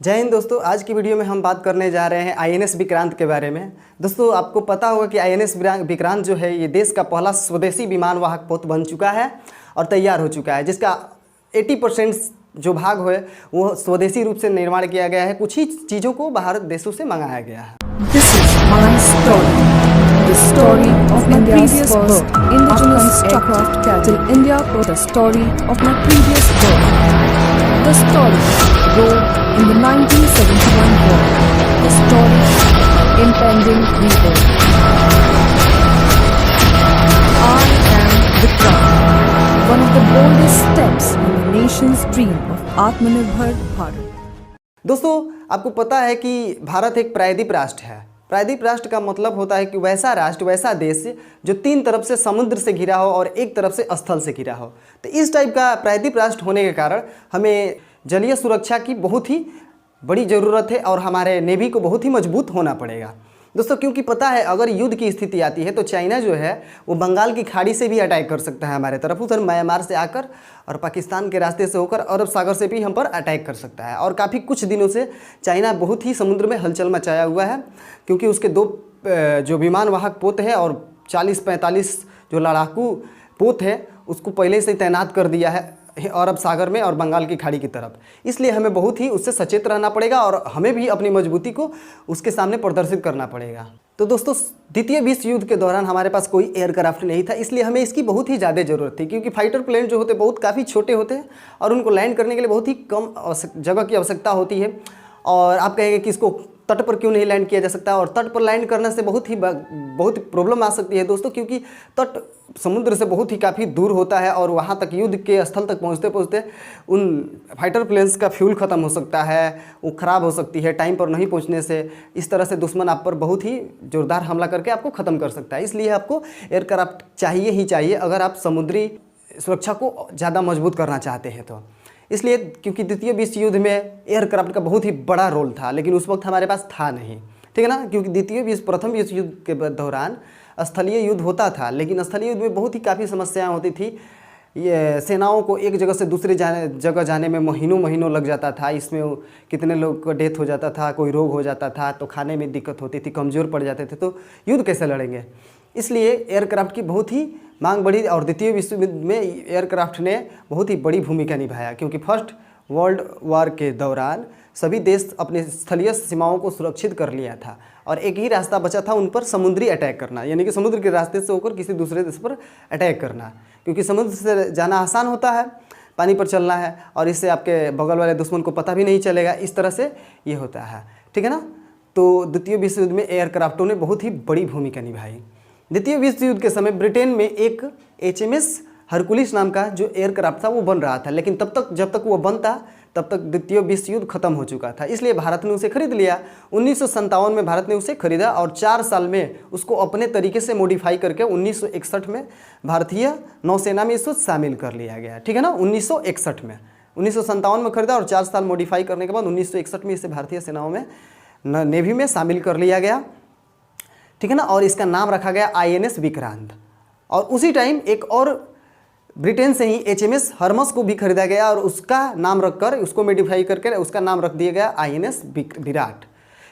जय हिंद दोस्तों। आज की वीडियो में हम बात करने जा रहे हैं आईएनएस विक्रांत के बारे में। दोस्तों आपको पता होगा कि आईएनएस विक्रांत जो है ये देश का पहला स्वदेशी विमान वाहक पोत बन चुका है और तैयार हो चुका है, जिसका 80% जो भाग है वो स्वदेशी रूप से निर्माण किया गया है। कुछ ही चीज़ों को बाहर देशों से मंगाया गया है। This is my story. The story of my previous birth. Indigenous aircraft cattle. India for the story of my previous birth. The story wrote in the 1971 war. The story impending rebirth. I am Vikrant, one of the boldest steps in the nation's dream of Atmanirbhar Bharat. दोस्तों आपको पता है कि भारत एक प्रायद्वीप राष्ट्र है। प्रायद्वीप राष्ट्र का मतलब होता है कि वैसा राष्ट्र, वैसा देश जो 3 तरफ से समुद्र से घिरा हो और 1 तरफ से स्थल से घिरा हो। तो इस टाइप का प्रायद्वीप राष्ट्र होने के कारण हमें जलीय सुरक्षा की बहुत ही बड़ी ज़रूरत है और हमारे नेवी को बहुत ही मजबूत होना पड़ेगा दोस्तों, क्योंकि पता है अगर युद्ध की स्थिति आती है तो चाइना जो है वो बंगाल की खाड़ी से भी अटैक कर सकता है हमारे तरफ, उधर म्यांमार से आकर और पाकिस्तान के रास्ते से होकर अरब सागर से भी हम पर अटैक कर सकता है। और काफ़ी कुछ दिनों से चाइना बहुत ही समुद्र में हलचल मचाया हुआ है, क्योंकि उसके 2 जो विमान वाहक पोत है और 40-45 जो लड़ाकू पोत है उसको पहले से तैनात कर दिया है अरब सागर में और बंगाल की खाड़ी की तरफ। इसलिए हमें बहुत ही उससे सचेत रहना पड़ेगा और हमें भी अपनी मजबूती को उसके सामने प्रदर्शित करना पड़ेगा। तो दोस्तों द्वितीय विश्व युद्ध के दौरान हमारे पास कोई एयरक्राफ्ट नहीं था, इसलिए हमें इसकी बहुत ही ज़्यादा ज़रूरत थी, क्योंकि फाइटर प्लेन जो होते बहुत काफ़ी छोटे होते हैं और उनको लैंड करने के लिए बहुत ही कम जगह की आवश्यकता होती है। और आप कहेंगे कि इसको तट पर क्यों नहीं लैंड किया जा सकता, और तट पर लैंड करने से बहुत प्रॉब्लम आ सकती है दोस्तों, क्योंकि तट समुद्र से बहुत ही काफ़ी दूर होता है और वहाँ तक युद्ध के स्थल तक पहुँचते पहुँचते उन फाइटर प्लेन्स का फ्यूल ख़त्म हो सकता है, वो ख़राब हो सकती है टाइम पर नहीं पहुँचने से। इस तरह से दुश्मन आप पर बहुत ही ज़ोरदार हमला करके आपको ख़त्म कर सकता है। इसलिए आपको एयरक्राफ्ट चाहिए ही चाहिए अगर आप समुद्री सुरक्षा को ज़्यादा मजबूत करना चाहते हैं तो। इसलिए क्योंकि द्वितीय विश्व युद्ध में एयरक्राफ्ट का बहुत ही बड़ा रोल था, लेकिन उस वक्त हमारे पास था नहीं, ठीक है ना, क्योंकि प्रथम विश्व युद्ध के दौरान स्थलीय युद्ध होता था, लेकिन स्थलीय युद्ध में बहुत ही काफ़ी समस्याएं होती थी। ये सेनाओं को एक जगह से दूसरी जगह जाने में महीनों लग जाता था। इसमें कितने लोग का डेथ हो जाता था, कोई रोग हो जाता था, तो खाने में दिक्कत होती थी, कमज़ोर पड़ जाते थे, तो युद्ध कैसे लड़ेंगे। इसलिए एयरक्राफ्ट की बहुत ही मांग बढ़ी और द्वितीय विश्व युद्ध में एयरक्राफ्ट ने बहुत ही बड़ी भूमिका निभाया, क्योंकि फर्स्ट वर्ल्ड वार के दौरान सभी देश अपने स्थलीय सीमाओं को सुरक्षित कर लिया था और एक ही रास्ता बचा था उन पर समुद्री अटैक करना, यानी कि समुद्र के रास्ते से होकर किसी दूसरे देश पर अटैक करना, क्योंकि समुद्र से जाना आसान होता है, पानी पर चलना है और इससे आपके बगल वाले दुश्मन को पता भी नहीं चलेगा। इस तरह से ये होता है, ठीक है ना। तो द्वितीय विश्व युद्ध में एयरक्राफ्टों ने बहुत ही बड़ी भूमिका निभाई। द्वितीय विश्व युद्ध के समय ब्रिटेन में एक HMS हरकुलिस नाम का जो एयरक्राफ्ट था वो बन रहा था, लेकिन जब तक वो बनता तब तक द्वितीय विश्व युद्ध खत्म हो चुका था, इसलिए भारत ने उसे खरीद लिया। 1957 में भारत ने उसे खरीदा और 4 साल में उसको अपने तरीके से मॉडिफाई करके 1961 में भारतीय नौसेना में इसको शामिल कर लिया गया, ठीक है ना। 1961 में 1957 में खरीदा और 4 साल मॉडिफाई करने के बाद 1961 में इसे भारतीय सेनाओं में नेवी में शामिल कर लिया गया, ठीक है ना। और इसका नाम रखा गया INS विक्रांत। और उसी टाइम एक और ब्रिटेन से ही HMS हरमस को भी खरीदा गया और उसका नाम रखकर उसको मॉडिफाई करके उसका नाम रख दिया गया INS विराट।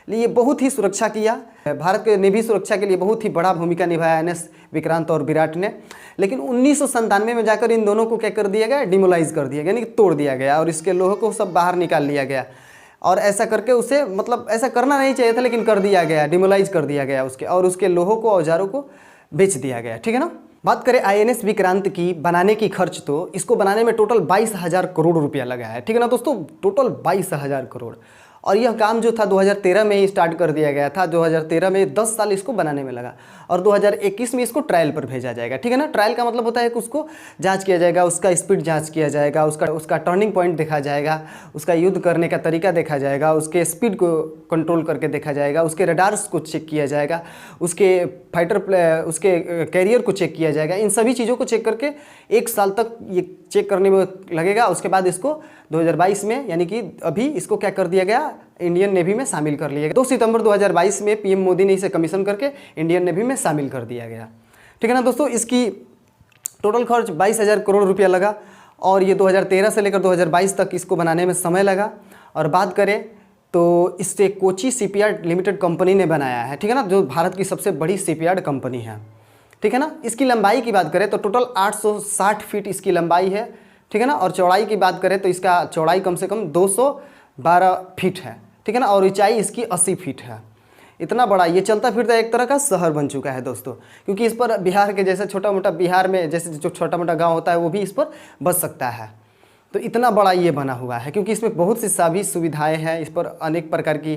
ये बहुत ही सुरक्षा किया, भारत के नेवी सुरक्षा के लिए बहुत ही बड़ा भूमिका निभाया INS विक्रांत और विराट ने। लेकिन 1997 में जाकर इन दोनों को क्या कर दिया गया, डिमोलाइज कर दिया गया, यानी कि तोड़ दिया गया और इसके लोहे को सब बाहर निकाल लिया गया। और ऐसा करके उसे मतलब ऐसा करना नहीं चाहिए था, लेकिन कर दिया गया, डिमोलाइज कर दिया गया उसके, और उसके लोहों को औजारों को बेच दिया गया, ठीक है ना। बात करें INS विक्रांत की बनाने की खर्च, तो इसको बनाने में टोटल 22,000 करोड़ रुपया लगा है, ठीक है ना दोस्तों, टोटल 22,000 करोड़। और यह काम जो था 2013 में ही स्टार्ट कर दिया गया था। 2013 में 10 साल इसको बनाने में लगा और 2021 में इसको ट्रायल पर भेजा जाएगा, ठीक है ना। ट्रायल का मतलब होता है कि उसको जांच किया जाएगा, उसका स्पीड जांच किया जाएगा, उसका टर्निंग पॉइंट देखा जाएगा, उसका युद्ध करने का तरीका देखा जाएगा, उसके स्पीड को कंट्रोल करके देखा जाएगा, उसके रडार्स को चेक किया जाएगा, उसके उसके कैरियर को चेक किया जाएगा। इन सभी चीज़ों को चेक करके 1 साल तक ये चेक करने में लगेगा। उसके बाद इसको 2022 में, यानी कि अभी इसको क्या कर दिया गया, इंडियन नेवी में शामिल कर लिया गया। 2 सितंबर 2022 में PM मोदी ने इसे कमीशन करके इंडियन नेवी में शामिल कर दिया गया, ठीक है ना दोस्तों। इसकी टोटल खर्च 22,000 करोड़ रुपया लगा और ये 2013 से लेकर 2022 तक इसको बनाने में समय लगा। और बात करें तो इससे कोची शिपयार्ड लिमिटेड कंपनी ने बनाया है, ठीक है ना, जो भारत की सबसे बड़ी शिपयार्ड कंपनी है, ठीक है ना। इसकी लंबाई की बात करें तो टोटल 860 फीट इसकी लंबाई है, ठीक है ना। और चौड़ाई की बात करें तो इसका चौड़ाई कम से कम 212 फीट है, ठीक है ना। और ऊंचाई इसकी 80 फीट है। इतना बड़ा ये चलता फिरता एक तरह का शहर बन चुका है दोस्तों, क्योंकि इस पर बिहार के जैसे छोटा मोटा बिहार में जैसे जो छोटा मोटा गाँव होता है वो भी इस पर बस सकता है। तो इतना बड़ा ये बना हुआ है, क्योंकि इसमें बहुत सी सभी सुविधाएं हैं। इस पर अनेक प्रकार की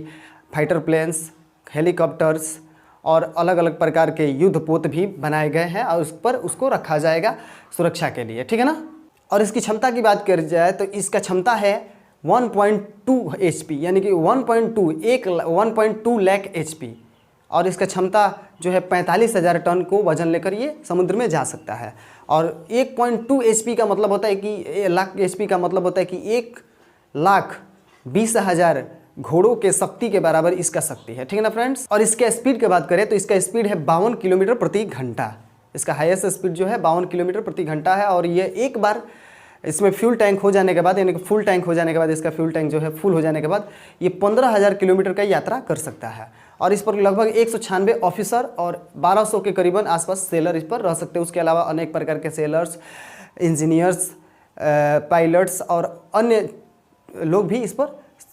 फाइटर प्लेन्स, हेलीकॉप्टर्स और अलग अलग प्रकार के युद्धपोत भी बनाए गए हैं और उस पर उसको रखा जाएगा सुरक्षा के लिए, ठीक है ना। और इसकी क्षमता की बात करी जाए तो इसका क्षमता है 1.2 HP, यानी कि 1.2 लाख HP। और इसका क्षमता जो है 45,000 टन को वजन लेकर ये समुद्र में जा सकता है। और 1.2 HP का मतलब होता है कि लाख HP का मतलब होता है कि 1,20,000 घोड़ों के शक्ति के बराबर इसका शक्ति है, ठीक है ना फ्रेंड्स। और इसके स्पीड की बात करें तो इसका स्पीड है 52 किलोमीटर प्रति घंटा। इसका हाईएस्ट स्पीड जो है 52 किलोमीटर प्रति घंटा है। और ये एक बार इसमें फ्यूल टैंक हो जाने के बाद, यानी कि फुल टैंक हो जाने के बाद, इसका फ्यूल टैंक जो है फुल हो जाने के बाद ये 15,000 किलोमीटर का यात्रा कर सकता है। और इस पर लगभग 196 ऑफिसर और 1200 के करीबन आसपास सेलर इस पर रह सकते हैं। उसके अलावा अनेक प्रकार के सेलर्स, इंजीनियर्स, पायलट्स और अन्य लोग भी इस पर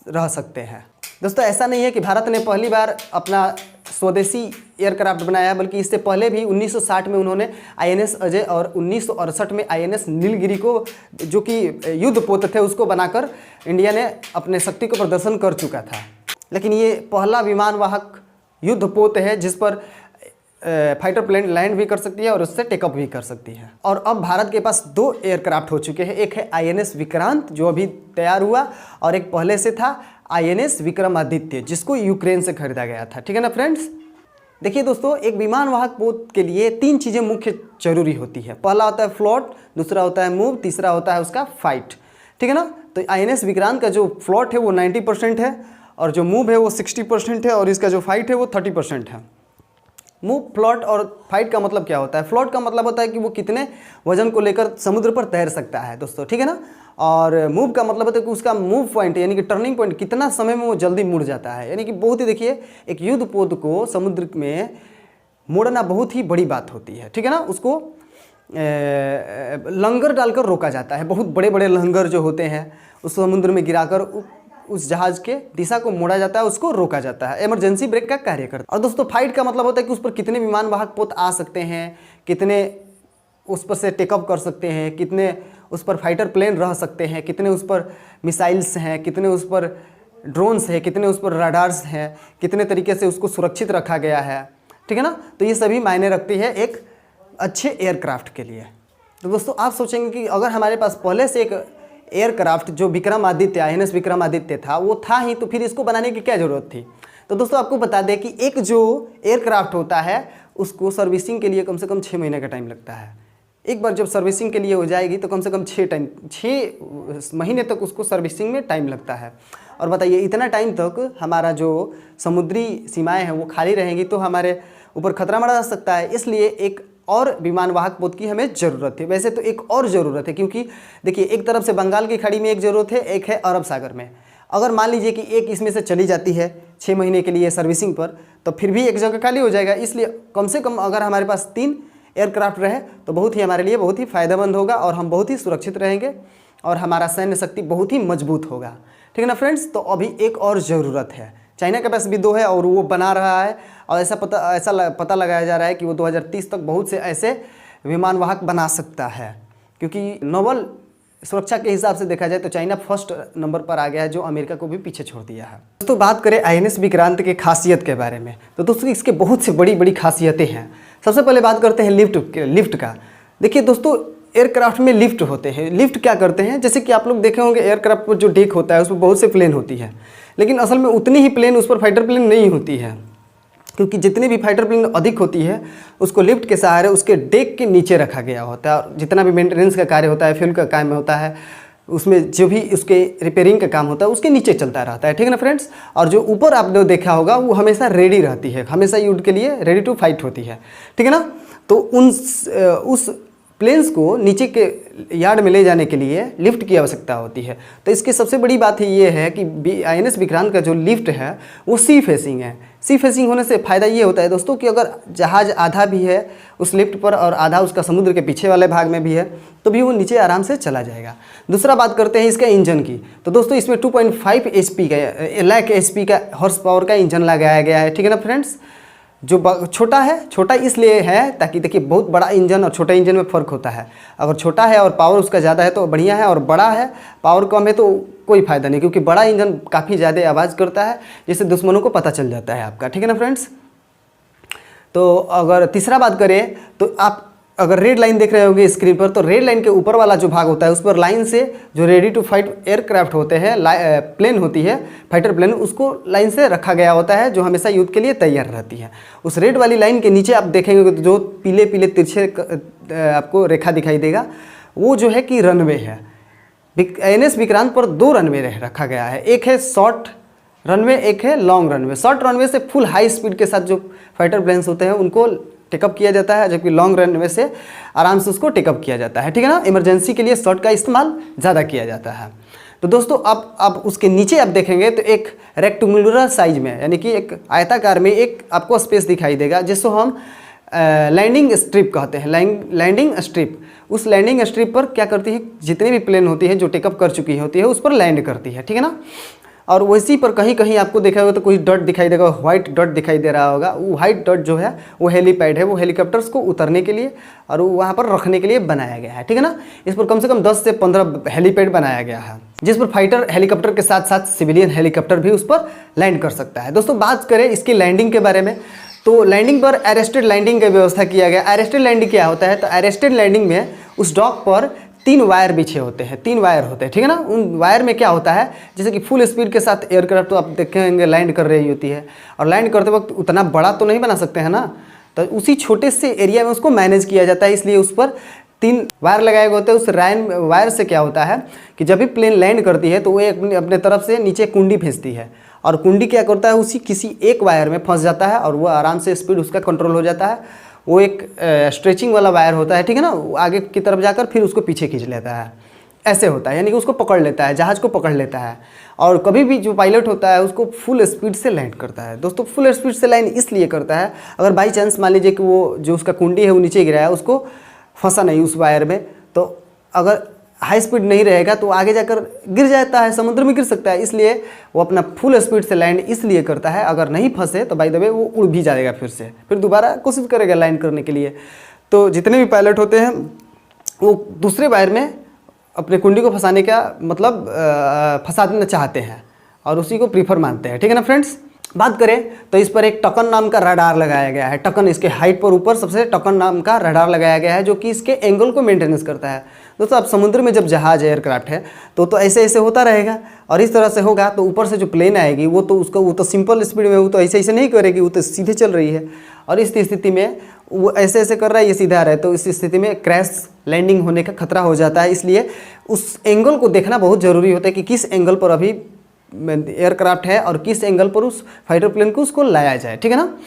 रह सकते हैं। दोस्तों ऐसा नहीं है कि भारत ने पहली बार अपना स्वदेशी एयरक्राफ्ट बनाया है, बल्कि इससे पहले भी 1960 में उन्होंने INS अजय और 1968 में INS नीलगिरी को, जो कि युद्धपोत थे, उसको बनाकर इंडिया ने अपने शक्ति को प्रदर्शन कर चुका था। लेकिन ये पहला विमान वाहक युद्धपोत है जिस पर फाइटर प्लेन लैंड भी कर सकती है और उससे टेकअप भी कर सकती है। और अब भारत के पास 2 एयरक्राफ्ट हो चुके हैं। एक है INS विक्रांत जो अभी तैयार हुआ, और एक पहले से था INS विक्रमादित्य जिसको यूक्रेन से खरीदा गया था, ठीक है ना फ्रेंड्स। देखिए दोस्तों, एक विमान वाहक पोत के लिए 3 चीज़ें मुख्य जरूरी होती है। पहला होता है फ्लोट, दूसरा होता है मूव, तीसरा होता है उसका फाइट, ठीक है ना। तो INS विक्रांत का जो फ्लोट है वो 90% है, और जो मूव है वो 60% है, और इसका जो फाइट है वो 30% है। मूव, फ्लोट और फाइट का मतलब क्या होता है? फ्लोट का मतलब होता है कि वो कितने वजन को लेकर समुद्र पर तैर सकता है दोस्तों, ठीक है ना। और मूव का मतलब होता है कि उसका मूव पॉइंट यानी कि टर्निंग पॉइंट कितना समय में वो जल्दी मुड़ जाता है। यानी कि बहुत ही, देखिए, एक युद्धपोत को समुद्र में मोड़ना बहुत ही बड़ी बात होती है, ठीक है ना। उसको लंगर डालकर रोका जाता है। बहुत बड़े बड़े लंगर जो होते हैं उस समुद्र में गिराकर उस जहाज के दिशा को मोड़ा जाता है, उसको रोका जाता है। इमरजेंसी ब्रेक का कार्य करता है। और दोस्तों फाइट का मतलब होता है कि उस पर कितने विमान वाहक पोत आ सकते हैं, कितने उस पर से टेकअप कर सकते हैं, कितने उस पर फाइटर प्लेन रह सकते हैं, कितने उस पर मिसाइल्स हैं, कितने उस पर ड्रोन्स हैं, कितने उस पर रडार्स हैं, कितने तरीके से उसको सुरक्षित रखा गया है, ठीक है ना। तो ये सभी मायने रखती है एक अच्छे एयरक्राफ्ट के लिए। तो दोस्तों आप सोचेंगे कि अगर हमारे पास पहले से एक एयरक्राफ्ट जो विक्रमादित्य INS विक्रमादित्य था वो था ही, तो फिर इसको बनाने की क्या ज़रूरत थी। तो दोस्तों आपको बता दें कि एक जो एयरक्राफ्ट होता है उसको सर्विसिंग के लिए कम से कम 6 महीने का टाइम लगता है। एक बार जब सर्विसिंग के लिए हो जाएगी तो कम से कम 6 महीने तक उसको सर्विसिंग में टाइम लगता है। और बताइए, इतना टाइम तक हमारा जो समुद्री सीमाएँ हैं वो खाली रहेंगी तो हमारे ऊपर खतरा मंडरा सकता है। इसलिए एक और विमान वाहक पोत की हमें ज़रूरत है। वैसे तो एक और ज़रूरत है, क्योंकि देखिए एक तरफ से बंगाल की खाड़ी में एक ज़रूरत है, एक है अरब सागर में। अगर मान लीजिए कि एक इसमें से चली जाती है 6 महीने के लिए सर्विसिंग पर, तो फिर भी एक जगह खाली हो जाएगा। इसलिए कम से कम अगर हमारे पास 3 एयरक्राफ्ट रहे तो बहुत ही हमारे लिए बहुत ही फ़ायदेमंद होगा और हम बहुत ही सुरक्षित रहेंगे और हमारा सैन्य शक्ति बहुत ही मजबूत होगा, ठीक है ना फ्रेंड्स। तो अभी एक और ज़रूरत है। चाइना के पास भी 2 है और वो बना रहा है, और ऐसा पता लगाया जा रहा है कि वो 2030 तक बहुत से ऐसे विमान वाहक बना सकता है। क्योंकि नोबल सुरक्षा के हिसाब से देखा जाए तो चाइना फर्स्ट नंबर पर आ गया है, जो अमेरिका को भी पीछे छोड़ दिया है। दोस्तों बात करें INS विक्रांत के खासियत के बारे में, तो दोस्तों इसके बहुत से बड़ी बड़ी खासियतें हैं। सबसे पहले बात करते हैं लिफ्ट का। देखिए दोस्तों, एयरक्राफ्ट में लिफ्ट होते हैं। लिफ्ट क्या करते हैं, जैसे कि आप लोग देखे होंगे एयरक्राफ्ट पर जो डेक होता है उसमें बहुत से प्लेन होती है, लेकिन असल में उतनी ही प्लेन उस पर फाइटर प्लेन नहीं होती है। क्योंकि जितनी भी फाइटर प्लेन अधिक होती है उसको लिफ्ट के सहारे उसके डेक के नीचे रखा गया होता है, और जितना भी मेंटेनेंस का कार्य होता है, फ्यूल का काम होता है, उसमें जो भी उसके रिपेयरिंग का काम होता है उसके नीचे चलता रहता है, ठीक है ना फ्रेंड्स। और जो ऊपर आपने देखा होगा वो हमेशा रेडी रहती है, हमेशा युद्ध के लिए रेडी टू फाइट होती है, ठीक है ना। तो उस प्लेन्स को नीचे के यार्ड में ले जाने के लिए लिफ्ट की आवश्यकता होती है। तो इसकी सबसे बड़ी बात ये है कि INS विक्रांत का जो लिफ्ट है वो सी फेसिंग है। सी फेसिंग होने से फ़ायदा ये होता है दोस्तों कि अगर जहाज़ आधा भी है उस लिफ्ट पर और आधा उसका समुद्र के पीछे वाले भाग में भी है तो भी वो नीचे आराम से चला जाएगा। दूसरा बात करते हैं इसका इंजन की। तो दोस्तों इसमें 2.5 HP का लाख HP का हॉर्स पावर का इंजन लगाया गया है, ठीक है ना फ्रेंड्स। जो छोटा है, छोटा इसलिए है ताकि देखिए बहुत बड़ा इंजन और छोटा इंजन में फ़र्क होता है। अगर छोटा है और पावर उसका ज़्यादा है तो बढ़िया है, और बड़ा है पावर कम है तो कोई फ़ायदा नहीं, क्योंकि बड़ा इंजन काफ़ी ज़्यादा आवाज़ करता है जिससे दुश्मनों को पता चल जाता है आपका, ठीक है ना फ्रेंड्स। तो अगर तीसरा बात करें तो आप अगर रेड लाइन देख रहे होंगे स्क्रीन पर, तो रेड लाइन के ऊपर वाला जो भाग होता है उस पर लाइन से जो रेडी टू फाइट एयरक्राफ्ट होते हैं, प्लेन होती है, फाइटर प्लेन, उसको लाइन से रखा गया होता है जो हमेशा युद्ध के लिए तैयार रहती है। उस रेड वाली लाइन के नीचे आप देखेंगे तो जो पीले पीले तिरछे आपको रेखा दिखाई देगा वो जो है कि रनवे है। INS विक्रांत पर 2 रनवे रखा गया है, एक है शॉर्ट रनवे, एक है लॉन्ग रनवे। शॉर्ट रनवे से फुल हाई स्पीड के साथ जो फाइटर प्लेन्स होते हैं उनको टेकअप किया जाता है, जबकि लॉन्ग रनवे से आराम से उसको टेकअप किया जाता है, ठीक है ना। इमरजेंसी के लिए शॉर्ट का इस्तेमाल ज़्यादा किया जाता है। तो दोस्तों अब उसके नीचे आप देखेंगे तो एक रेक्टेंगुलर साइज में, यानी कि एक आयताकार में एक आपको स्पेस दिखाई देगा जिसको हम लैंडिंग स्ट्रिप कहते हैं। लैंडिंग स्ट्रिप, उस लैंडिंग स्ट्रिप पर क्या करती है, जितनी भी प्लेन होती है जो टेकअप कर चुकी होती है उस पर लैंड करती है, ठीक है ना। और वैसी पर कहीं कहीं आपको देखा होगा तो कोई डॉट दिखाई देगा, व्हाइट डॉट दिखाई दे रहा होगा, वो व्हाइट डॉट जो है वो हेलीपैड है, वो हेलीकॉप्टर्स को उतरने के लिए और वहाँ पर रखने के लिए बनाया गया है, ठीक है ना। इस पर कम से कम 10 से 15 हेलीपैड बनाया गया है जिस पर फाइटर हेलीकॉप्टर के साथ साथ सिविलियन हेलीकॉप्टर भी उस पर लैंड कर सकता है। दोस्तों बात करें इसकी लैंडिंग के बारे में, तो लैंडिंग पर अरेस्टेड लैंडिंग का व्यवस्था किया गया। अरेस्टेड लैंडिंग क्या होता है, तो अरेस्टेड लैंडिंग में उस डॉक पर 3 वायर बिछे होते हैं, 3 वायर होते हैं, ठीक है ना। उन वायर में क्या होता है, जैसे कि फुल स्पीड के साथ एयरक्राफ्ट तो आप देखेंगे लैंड कर रही होती है, और लैंड करते वक्त उतना बड़ा तो नहीं बना सकते हैं ना, तो उसी छोटे से एरिया में उसको मैनेज किया जाता है, इसलिए उस पर 3 वायर लगाए गए होते हैं। उस वायर से क्या होता है कि जब भी प्लेन लैंड करती है तो वो अपने तरफ से नीचे कुंडी भेजती है, और कुंडी क्या करता है, उसी किसी एक वायर में फंस जाता है और वो आराम से स्पीड उसका कंट्रोल हो जाता है। वो एक स्ट्रेचिंग वाला वायर होता है, ठीक है ना, आगे की तरफ जाकर फिर उसको पीछे खींच लेता है, ऐसे होता है, यानी कि उसको पकड़ लेता है, जहाज़ को पकड़ लेता है। और कभी भी जो पायलट होता है उसको फुल स्पीड से लैंड करता है। दोस्तों फुल स्पीड से लैंड इसलिए करता है, अगर बाई चांस मान लीजिए कि वो जो उसका कुंडी है वो नीचे गिरा है, उसको फंसा नहीं उस वायर में, तो अगर हाई स्पीड नहीं रहेगा तो आगे जाकर गिर जाता है, समुद्र में गिर सकता है, इसलिए वो अपना फुल स्पीड से लैंड इसलिए करता है। अगर नहीं फंसे तो बाय द वे वो उड़ भी जाएगा, फिर दोबारा कोशिश करेगा लैंड करने के लिए। तो जितने भी पायलट होते हैं वो दूसरे वायर में अपने कुंडी को फंसाने का मतलब फंसाना चाहते हैं और उसी को प्रीफर मानते हैं, ठीक है ना फ्रेंड्स। बात करें तो इस पर एक टकन नाम का रडार लगाया गया है। टकन, इसके हाइट पर ऊपर सबसे टकन नाम का रडार लगाया गया है जो कि इसके एंगल को मेंटेनेंस करता है। दोस्तों आप समुद्र में जब जहाज एयरक्राफ्ट है तो ऐसे ऐसे होता रहेगा, और इस तरह से होगा तो ऊपर से जो प्लेन आएगी वो तो सिंपल स्पीड में, वो तो ऐसे ऐसे नहीं करेगी, वो तो सीधे चल रही है, और इस स्थिति में वो ऐसे ऐसे कर रहा है, ये सीधा आ रहा है, तो इस स्थिति में क्रैश लैंडिंग होने का खतरा हो जाता है। इसलिए उस एंगल को देखना बहुत ज़रूरी होता है कि किस एंगल पर अभी एयरक्राफ्ट है और किस एंगल पर उस फाइटर प्लेन को उसको लाया जाए, ठीक है ना।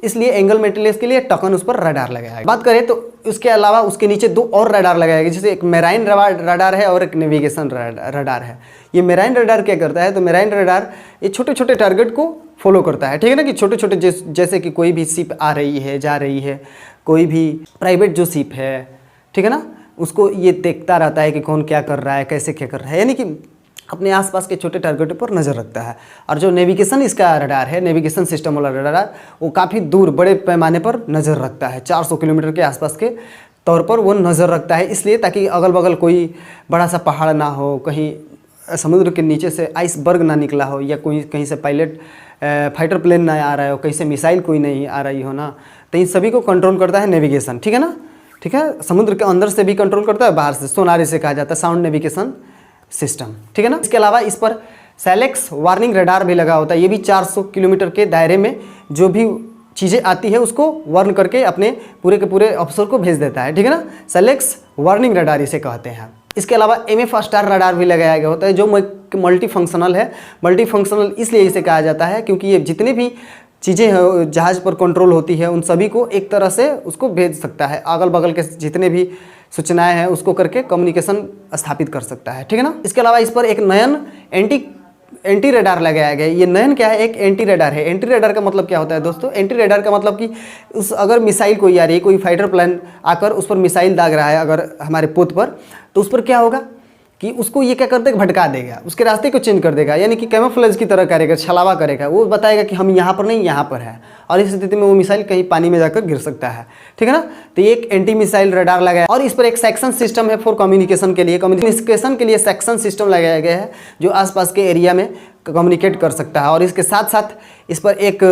इसलिए एंगल मेंटेनेंस के लिए टकन उस पर रडार लगाया गया। बात करें तो उसके अलावा उसके नीचे 2 और रडार लगाए गए, जैसे एक मेराइन रडार है और एक नेविगेशन रडार है। ये मेराइन रडार क्या करता है, तो मेराइन रडार ये छोटे छोटे टारगेट को फॉलो करता है, ठीक है ना, कि छोटे छोटे जैसे कि कोई भी शिप आ रही है, जा रही है, कोई भी प्राइवेट जो शिप है, ठीक है ना, उसको ये देखता रहता है कि कौन क्या कर रहा है, कैसे क्या कर रहा है, यानी कि अपने आसपास के छोटे टारगेटों पर नज़र रखता है। और जो नेविगेशन इसका रडार है, नेविगेशन सिस्टम वाला रडार, वो काफ़ी दूर बड़े पैमाने पर नज़र रखता है, 400 किलोमीटर के आसपास के तौर पर वो नज़र रखता है, इसलिए ताकि अगल बगल कोई बड़ा सा पहाड़ ना हो, कहीं समुद्र के नीचे से आइसबर्ग ना निकला हो, या कोई कहीं से पायलट फाइटर प्लेन ना आ रहा हो, कहीं से मिसाइल कोई नहीं आ रही हो ना, तो इन सभी को कंट्रोल करता है नेविगेशन, ठीक है ना। ठीक है, समुद्र के अंदर से भी कंट्रोल करता है, बाहर से सोनार से कहा जाता है, साउंड नेविगेशन सिस्टम, ठीक है ना। इसके अलावा इस पर सेलेक्स वार्निंग रडार भी लगा होता है, ये भी 400 किलोमीटर के दायरे में जो भी चीज़ें आती है उसको वार्न करके अपने पूरे के पूरे अफसर को भेज देता है, ठीक है ना। सेलेक्स वार्निंग रडार इसे कहते हैं। इसके अलावा MF स्टार रडार भी लगाया गया होता है जो मल्टी फंक्शनल है। मल्टी फंक्शनल इसलिए इसे कहा जाता है क्योंकि ये जितने भी चीज़ें जहाज़ पर कंट्रोल होती है उन सभी को एक तरह से उसको भेज सकता है, अगल बगल के जितने भी सूचनाएं हैं उसको करके कम्युनिकेशन स्थापित कर सकता है, ठीक है ना। इसके अलावा इस पर एक नयन एंटी रेडार लगाया गया है। ये नयन क्या है, एक एंटी रेडार है। एंटी रेडार का मतलब क्या होता है दोस्तों, एंटी रेडार का मतलब कि अगर मिसाइल कोई आ रही है, कोई फाइटर प्लेन आकर उस पर मिसाइल दाग रहा है अगर हमारे पोत पर, तो उस पर क्या होगा कि उसको ये क्या करते हैं, भटका देगा, उसके रास्ते को चेंज कर देगा, यानी कि कैमोफ्लेज की तरह करेगा, छलावा करेगा। वो बताएगा कि हम यहाँ पर नहीं, यहाँ पर है, और इस स्थिति में वो मिसाइल कहीं पानी में जाकर गिर सकता है, ठीक है ना। तो ये एक एंटी मिसाइल रडार लगाया और इस पर एक सेक्शन सिस्टम है फॉर कम्युनिकेशन के लिए। कम्युनिकेशन के लिए सेक्शन सिस्टम लगाया गया है जो आसपास के एरिया में कम्युनिकेट कर सकता है। और इसके साथ साथ इस पर एक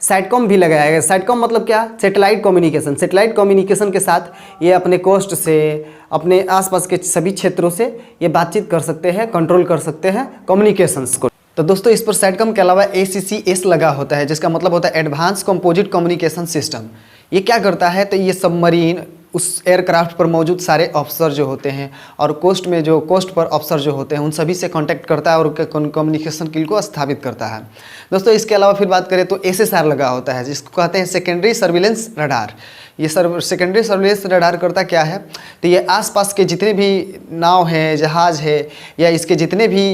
सैटकॉम भी लगाया गया है। सैटकॉम मतलब क्या, सैटेलाइट कम्युनिकेशन। सैटेलाइट कम्युनिकेशन के साथ ये अपने कोस्ट से, अपने आसपास के सभी क्षेत्रों से ये बातचीत कर सकते हैं, कंट्रोल कर सकते हैं कम्युनिकेशंस को। तो दोस्तों इस पर सैटकॉम के अलावा ACCS लगा होता है, जिसका मतलब होता है एडवांस कंपोजिट कम्युनिकेशन सिस्टम। ये क्या करता है, तो ये सबमरीन, उस एयरक्राफ्ट पर मौजूद सारे ऑफिसर जो होते हैं और कोस्ट पर ऑफिसर जो होते हैं उन सभी से कांटेक्ट करता है और कम्युनिकेशन स्किल को स्थापित करता है। दोस्तों इसके अलावा फिर बात करें तो SSR लगा होता है, जिसको कहते हैं सेकेंडरी सर्विलेंस रडार। ये सेकेंडरी सर्विलेंस रडार करता क्या है, तो ये आसपास के जितने भी नाव हैं, जहाज़ है, या इसके जितने भी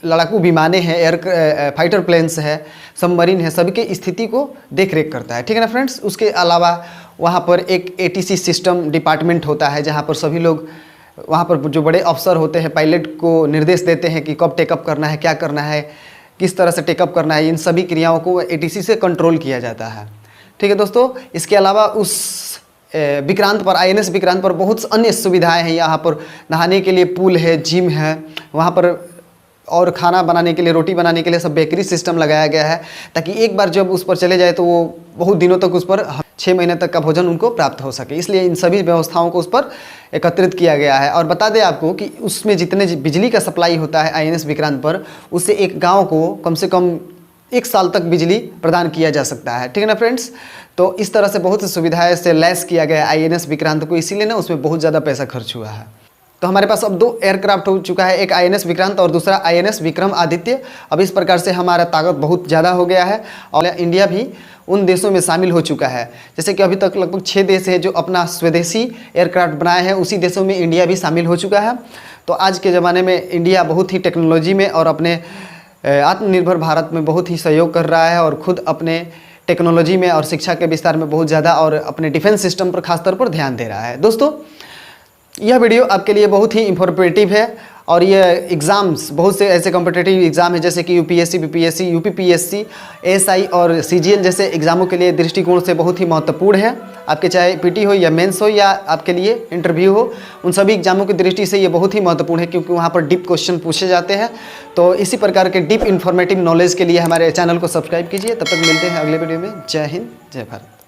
लड़ाकू विमानें हैं, फाइटर प्लेन्स है, सबमरीन है, सभी की स्थिति को देख रेख करता है, ठीक है ना फ्रेंड्स। उसके अलावा वहाँ पर एक ATC सिस्टम डिपार्टमेंट होता है, जहाँ पर सभी लोग, वहाँ पर जो बड़े अफसर होते हैं पायलट को निर्देश देते हैं कि कब टेकअप करना है, क्या करना है, किस तरह से टेकअप करना है। इन सभी क्रियाओं को ATC से कंट्रोल किया जाता है, ठीक है दोस्तों। इसके अलावा उस विक्रांत पर, INS विक्रांत पर बहुत अन्य सुविधाएं हैं। यहाँ पर नहाने के लिए पूल है, जिम है, वहाँ पर और खाना बनाने के लिए, रोटी बनाने के लिए सब बेकरी सिस्टम लगाया गया है, ताकि एक बार जब उस पर चले जाए तो वो बहुत दिनों तक उस पर 6 महीने तक का भोजन उनको प्राप्त हो सके। इसलिए इन सभी व्यवस्थाओं को उस पर एकत्रित किया गया है। और बता दें आपको कि उसमें जितने बिजली का सप्लाई होता है INS विक्रांत पर, उससे एक गाँव को कम से कम 1 साल तक बिजली प्रदान किया जा सकता है, ठीक है ना फ्रेंड्स। तो इस तरह से बहुत सी सुविधाएं से लैस किया गया है INS विक्रांत को, इसीलिए ना उसमें बहुत ज़्यादा पैसा खर्च हुआ है। तो हमारे पास अब 2 एयरक्राफ्ट हो चुका है, एक INS विक्रांत और दूसरा INS विक्रम आदित्य। अब इस प्रकार से हमारा ताकत बहुत ज़्यादा हो गया है और इंडिया भी उन देशों में शामिल हो चुका है। जैसे कि अभी तक लगभग 6 देश है जो अपना स्वदेशी एयरक्राफ्ट बनाए हैं, उसी देशों में इंडिया भी शामिल हो चुका है। तो आज के ज़माने में इंडिया बहुत ही टेक्नोलॉजी में और अपने आत्मनिर्भर भारत में बहुत ही सहयोग कर रहा है और ख़ुद अपने टेक्नोलॉजी में और शिक्षा के विस्तार में बहुत ज़्यादा और अपने डिफेंस सिस्टम पर खासतौर पर ध्यान दे रहा है। दोस्तों यह वीडियो आपके लिए बहुत ही इंफॉर्मेटिव है और ये एग्ज़ाम्स, बहुत से ऐसे कॉम्पिटिटिव एग्ज़ाम है जैसे कि UPSC, BPSC, UPPSC, ASI और CGL जैसे एग्ज़ामों के लिए दृष्टिकोण से बहुत ही महत्वपूर्ण है। आपके चाहे PT हो या मेंस हो या आपके लिए इंटरव्यू हो, उन सभी एग्ज़ामों की दृष्टि से ये बहुत ही महत्वपूर्ण है, क्योंकि वहाँ पर डीप क्वेश्चन पूछे जाते हैं। तो इसी प्रकार के डीप इन्फॉर्मेटिव नॉलेज के लिए हमारे चैनल को सब्सक्राइब कीजिए। तब तक मिलते हैं अगले वीडियो में। जय हिंद, जय भारत।